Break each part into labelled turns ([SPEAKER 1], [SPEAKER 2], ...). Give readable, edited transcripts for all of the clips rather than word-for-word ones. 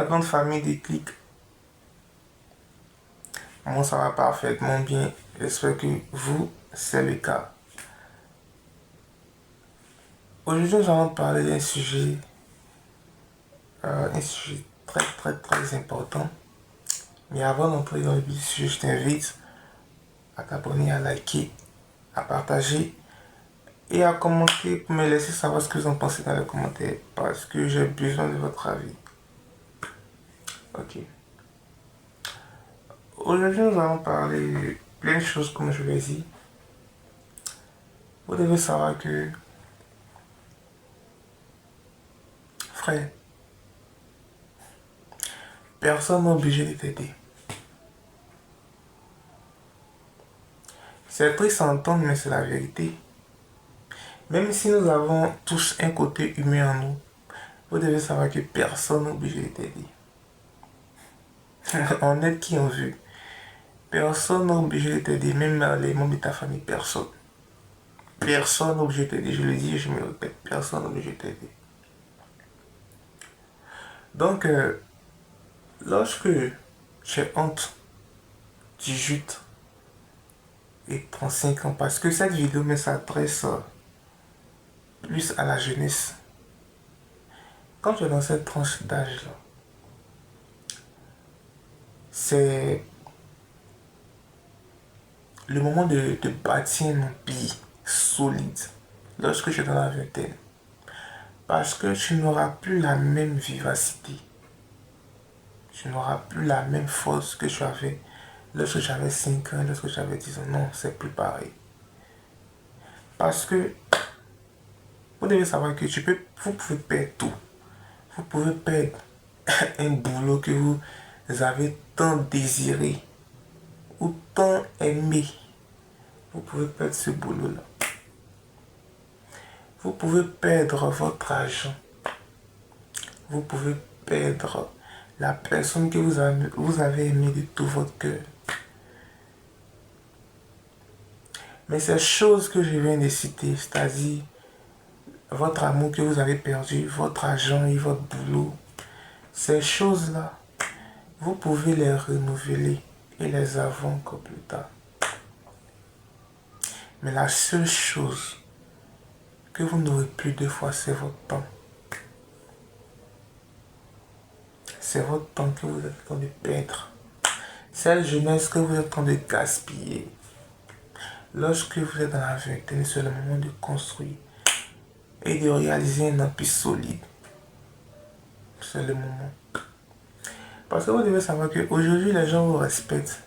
[SPEAKER 1] grande famille des clics. Moi, ça va parfaitement bien. J'espère que vous, c'est le cas. Aujourd'hui, nous allons parler d'un sujet très très très important. Mais avant d'entrer dans le vif du sujet, je t'invite à t'abonner, à liker, à partager et à commenter pour me laisser savoir ce que vous en pensez dans les commentaires parce que j'ai besoin de votre avis. Ok. Aujourd'hui, nous allons parler de plein de choses comme je l'ai dit. Vous devez savoir que, frère, personne n'est obligé de t'aider. C'est triste à entendre, mais c'est la vérité. Même si nous avons tous un côté humain en nous, vous devez savoir que personne n'est obligé de t'aider. On aide qui on veut. Personne n'est obligé de t'aider, même les membres de ta famille, personne. Personne n'est obligé de t'aider, je le dis et je me le répète, personne n'est obligé de t'aider. Donc, lorsque j'ai honte, 18 et 35 ans, parce que cette vidéo s'adresse plus à la jeunesse. Quand tu es dans cette tranche d'âge-là, c'est le moment de bâtir un empire solide lorsque tu es dans la vingtaine. Parce que tu n'auras plus la même vivacité. Tu n'auras plus la même force que tu avais lorsque j'avais 5 ans, lorsque j'avais 10 ans. Non, c'est plus pareil. Parce que vous devez savoir que vous pouvez perdre tout. Vous pouvez perdre un boulot que vous avez tant désiré ou tant aimé. Vous pouvez perdre ce boulot-là. Vous pouvez perdre votre argent. Vous pouvez perdre la personne que vous avez aimée de tout votre cœur. Mais ces choses que je viens de citer, c'est-à-dire votre amour que vous avez perdu, votre argent et votre boulot, ces choses-là, vous pouvez les renouveler et les avoir encore plus tard. Mais la seule chose que vous n'aurez plus deux fois, c'est votre temps. C'est votre temps que vous êtes en train de perdre. C'est la jeunesse que vous êtes en train de gaspiller. Lorsque vous êtes dans la vingtaine, c'est le moment de construire et de réaliser un empire solide. C'est le moment. Parce que vous devez savoir qu'aujourd'hui, les gens vous respectent.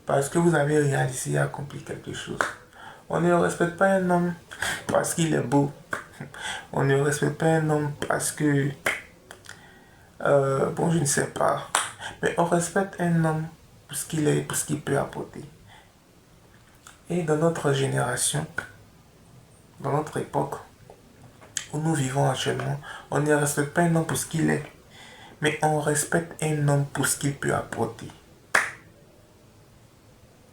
[SPEAKER 1] Parce que vous avez réalisé et accompli quelque chose. On ne respecte pas un homme parce qu'il est beau. On ne respecte pas un homme parce que... bon, je ne sais pas. Mais on respecte un homme pour ce qu'il est, pour ce qu'il peut apporter. Et dans notre génération, dans notre époque où nous vivons actuellement, on ne respecte pas un homme pour ce qu'il est, mais on respecte un homme pour ce qu'il peut apporter.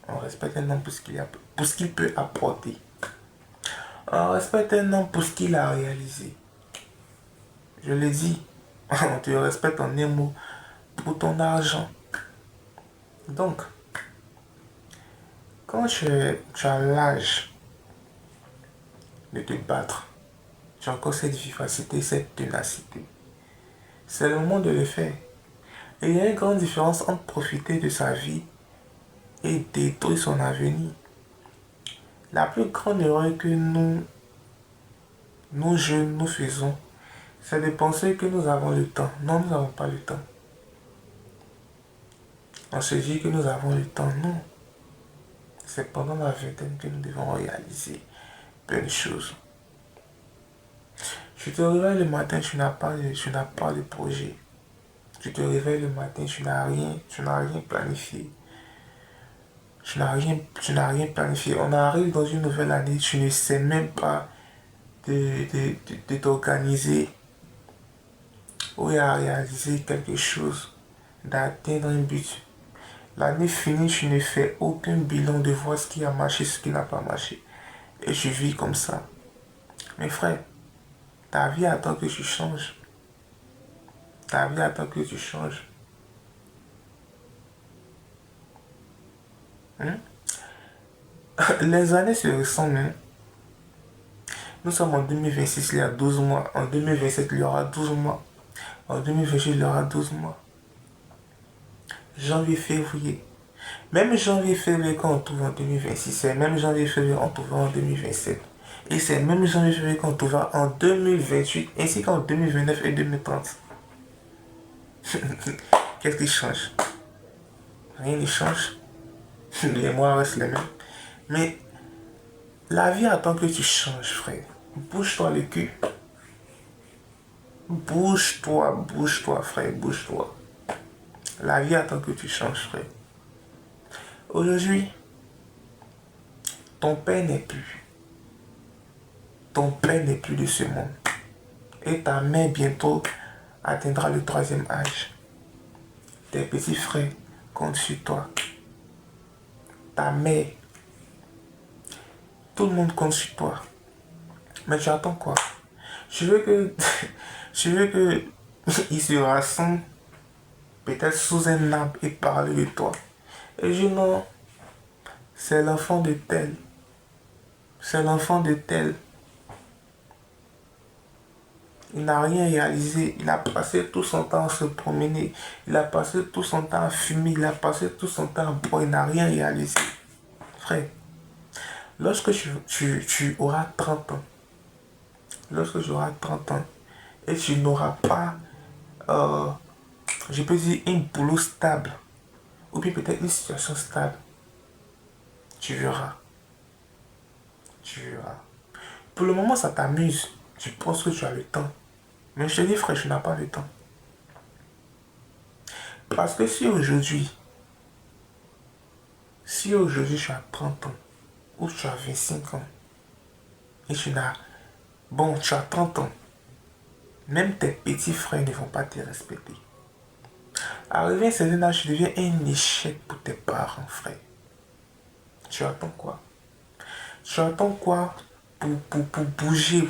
[SPEAKER 1] On respecte un homme pour ce qu'il peut apporter. On respecte un homme pour ce qu'il a réalisé. Je l'ai dit, on te respecte en un mot pour ton argent. Donc, quand tu as l'âge de te battre, tu as encore cette vivacité, cette ténacité. C'est le moment de le faire. Et il y a une grande différence entre profiter de sa vie et détruire son avenir. La plus grande erreur que nous jeunes, nous faisons, c'est de penser que nous avons le temps. Non, nous n'avons pas le temps. On se dit que nous avons le temps. Non. C'est pendant la vingtaine que nous devons réaliser plein de choses. Tu te réveilles le matin, tu n'as pas de projet. Tu te réveilles le matin, tu n'as rien planifié. Tu n'as rien planifié. On arrive dans une nouvelle année, tu ne sais même pas de t'organiser ou à réaliser quelque chose, d'atteindre un but. L'année finie, tu ne fais aucun bilan de voir ce qui a marché, ce qui n'a pas marché. Et tu vis comme ça. Mes frères, ta vie attend que tu changes. Ta vie attend que tu changes. Hein? Les années se ressemblent. Hein? Nous sommes en 2026, il y a 12 mois. En 2027, il y aura 12 mois. En 2028, il y aura 12 mois. Janvier, février. Même janvier, février, quand on trouve en 2026, c'est même janvier, février, on trouvera en 2027. Et c'est même janvier, février, qu'on trouvera en 2028, ainsi qu'en 2029 et 2030. Qu'est-ce qui change? Rien ne change. Les mois restent les mêmes. Mais la vie attend que tu changes, frère. Bouge-toi le cul. Bouge-toi, frère, bouge-toi. La vie attend que tu changes, frère. Aujourd'hui, ton père n'est plus. Ton père n'est plus de ce monde. Et ta mère bientôt atteindra le 3e âge. Tes petits frères comptent sur toi. Ta mère. Tout le monde compte sur toi. Mais tu attends quoi? Je veux que... je veux que... ils se rassemblent peut-être sous un arbre et parler de toi. Et je dis non. C'est l'enfant de tel. C'est l'enfant de tel. Il n'a rien réalisé. Il a passé tout son temps à se promener. Il a passé tout son temps à fumer. Il a passé tout son temps à boire. Il n'a rien réalisé. Frère, lorsque tu auras 30 ans, lorsque tu auras 30 ans, et tu n'auras pas, je peux dire, un boulot stable, ou bien peut-être une situation stable, tu verras. Tu verras. Pour le moment, ça t'amuse. Tu penses que tu as le temps. Mais je te dis, frère, tu n'as pas le temps. Parce que si aujourd'hui tu as 30 ans, ou tu as 25 ans, et tu as 30 ans, même tes petits frères ne vont pas te respecter. Arrivé à un certain âge, tu deviens un échec pour tes parents, frère. Tu attends quoi? Tu attends quoi pour bouger?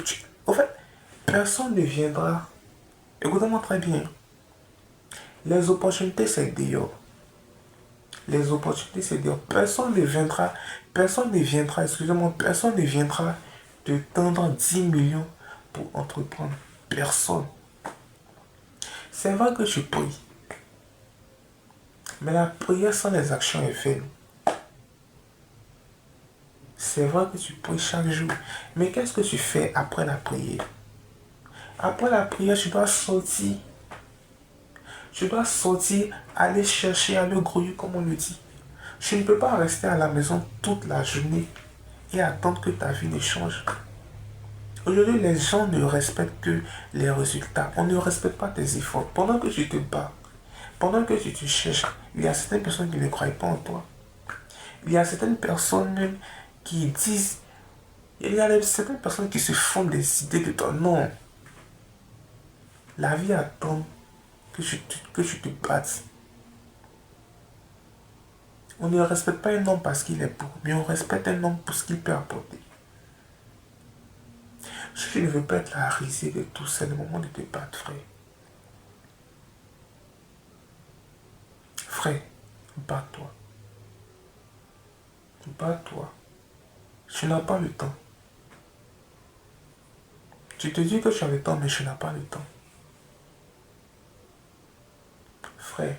[SPEAKER 1] En fait, personne ne viendra. Écoutez-moi très bien. Les opportunités, c'est dehors. Les opportunités, c'est dehors. Personne ne viendra, excusez-moi, personne ne viendra te tendre 10 millions pour entreprendre. Personne. C'est vrai que tu pries. Mais la prière sans les actions est vaine. C'est vrai que tu pries chaque jour. Mais qu'est-ce que tu fais après la prière? Après la prière, tu dois sortir. Tu dois sortir, aller chercher, aller grouiller, comme on le dit. Tu ne peux pas rester à la maison toute la journée et attendre que ta vie ne change. Aujourd'hui, les gens ne respectent que les résultats. On ne respecte pas tes efforts. Pendant que tu te bats, pendant que tu te cherches, il y a certaines personnes qui ne croient pas en toi. Il y a certaines personnes même qui disent, il y a certaines personnes qui se font des idées de toi. Non. La vie attend que tu te battes. On ne respecte pas un homme parce qu'il est beau, mais on respecte un homme pour ce qu'il peut apporter. Si tu ne veux pas être la risée de tout, c'est le moment de te battre, frère. Frère, bats-toi. Bats-toi. Tu n'as pas le temps. Tu te dis que tu as le temps, mais tu n'as pas le temps. Frère,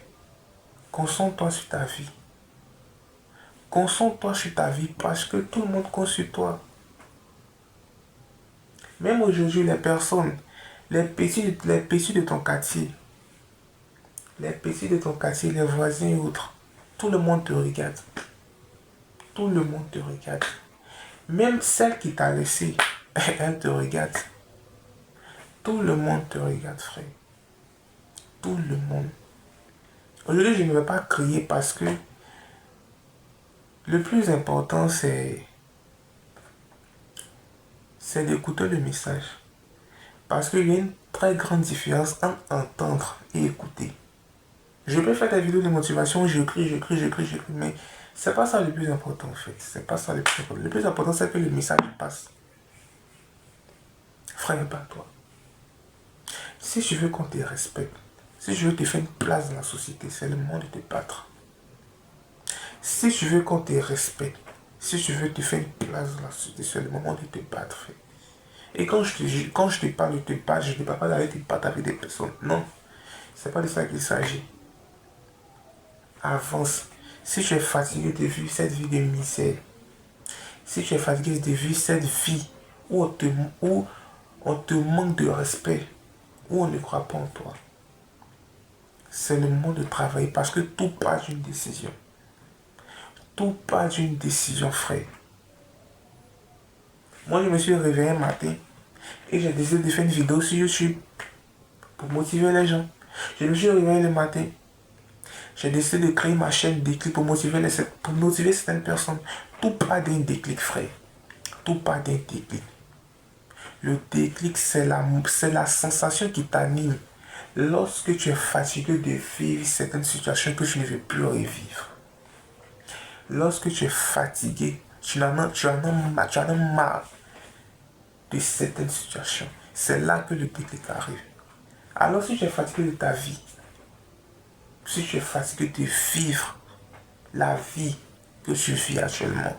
[SPEAKER 1] concentre-toi sur ta vie. Concentre-toi sur ta vie parce que tout le monde compte sur toi. Même aujourd'hui, les personnes, les petits de ton quartier, les petits de ton quartier, les voisins et autres, tout le monde te regarde. Tout le monde te regarde. Même celle qui t'a laissé, elle te regarde. Tout le monde te regarde, frère. Tout le monde. Aujourd'hui, je ne vais pas crier parce que le plus important, c'est d'écouter le message. Parce qu'il y a une très grande différence entre entendre et écouter. Je peux faire des vidéos de motivation, j'écris, mais c'est pas ça le plus important en fait. C'est pas ça le plus important. Le plus important, c'est que le message passe. Frère, pas toi. Si tu veux qu'on te respecte, Si tu veux te faire une place dans la société, c'est le moment de te battre. Si tu veux qu'on te respecte, si tu veux te faire une place dans la société, c'est le moment de te battre, frère. Et quand je te parle de te battre, je ne te parle pas d'aller te battre avec des personnes. Non, c'est pas de ça qu'il s'agit. Avance. Si tu es fatigué de vivre cette vie de misère, si tu es fatigué de vivre cette vie où on te manque de respect, où on ne croit pas en toi, c'est le moment de travailler parce que tout part d'une décision. Tout part d'une décision, frère. Moi, je me suis réveillé un matin et j'ai décidé de faire une vidéo sur YouTube pour motiver les gens. Je me suis réveillé le matin. J'ai décidé de créer ma chaîne Déclic pour motiver certaines personnes. Tout part d'un déclic, frère. Tout part d'un déclic. Le déclic, c'est la sensation qui t'anime lorsque tu es fatigué de vivre certaines situations que tu ne veux plus revivre. Lorsque tu es fatigué, tu en as marre de certaines situations. C'est là que le déclic arrive. Alors si tu es fatigué de ta vie, si tu es fatigué de vivre la vie que tu vis actuellement,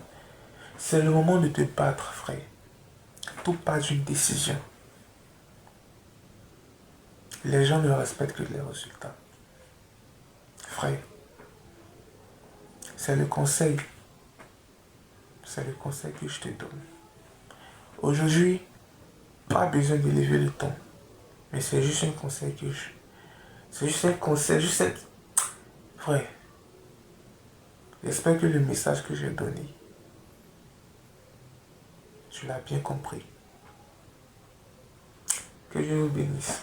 [SPEAKER 1] c'est le moment de te battre, frère. Tout part d'une décision. Les gens ne respectent que les résultats. Frère, c'est le conseil. C'est le conseil que je te donne. Aujourd'hui, pas besoin d'élever le ton. Mais c'est juste un conseil que je... C'est juste un conseil, juste un... Frère, j'espère que le message que j'ai donné, tu l'as bien compris. Que Dieu vous bénisse.